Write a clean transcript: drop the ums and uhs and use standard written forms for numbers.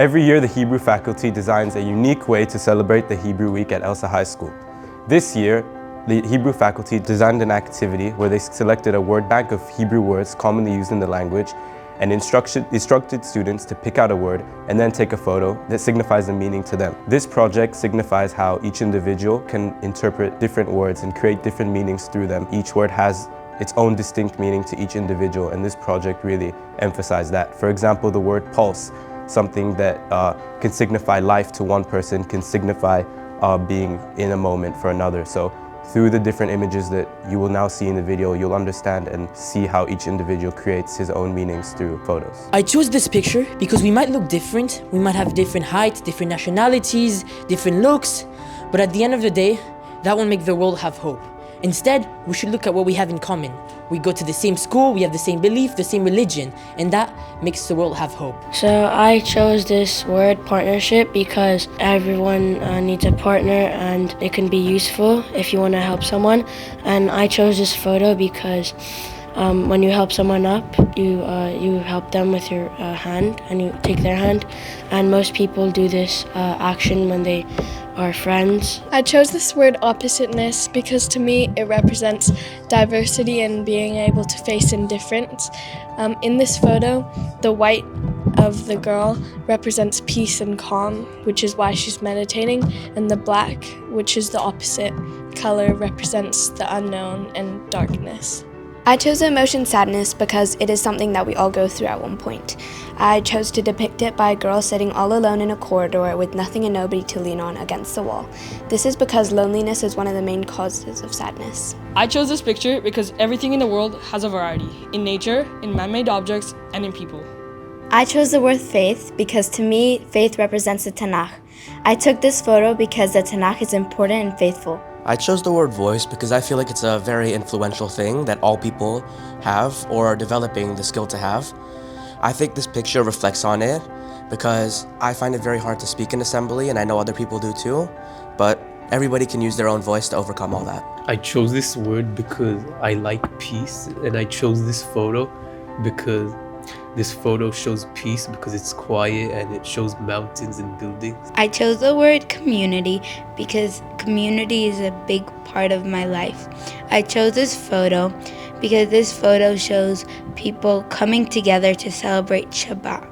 Every year, the Hebrew faculty designs a unique way to celebrate the Hebrew Week at Elsa High School. This year, the Hebrew faculty designed an activity where they selected a word bank of Hebrew words commonly used in the language and instructed students to pick out a word and then take a photo that signifies a meaning to them. This project signifies how each individual can interpret different words and create different meanings through them. Each word has its own distinct meaning to each individual, and this project really emphasized that. For example, the word pulse, something that can signify life to one person, can signify being in a moment for another. So through the different images that you will now see in the video, you'll understand and see how each individual creates his own meanings through photos. I chose this picture because we might look different, we might have different heights, different nationalities, different looks, but at the end of the day, that won't make the world have hope. Instead, we should look at what we have in common. We go to the same school, we have the same belief, the same religion, and that makes the world have hope. So I chose this word partnership because everyone needs a partner and it can be useful if you want to help someone. And I chose this photo because when you help someone up, you help them with your hand and you take their hand. And most people do this action when they are friends. I chose this word oppositeness because to me it represents diversity and being able to face indifference. In this photo, the white of the girl represents peace and calm, which is why she's meditating, and the black, which is the opposite color, represents the unknown and darkness. I chose the emotion sadness because it is something that we all go through at one point. I chose to depict it by a girl sitting all alone in a corridor with nothing and nobody to lean on against the wall. This is because loneliness is one of the main causes of sadness. I chose this picture because everything in the world has a variety, in nature, in man-made objects, and in people. I chose the word faith because to me, faith represents the Tanakh. I took this photo because the Tanakh is important and faithful. I chose the word voice because I feel like it's a very influential thing that all people have or are developing the skill to have. I think this picture reflects on it because I find it very hard to speak in assembly, and I know other people do too, but everybody can use their own voice to overcome all that. I chose this word because I like peace, and I chose this photo because this photo shows peace because it's quiet and it shows mountains and buildings. I chose the word community because community is a big part of my life. I chose this photo because this photo shows people coming together to celebrate Shabbat.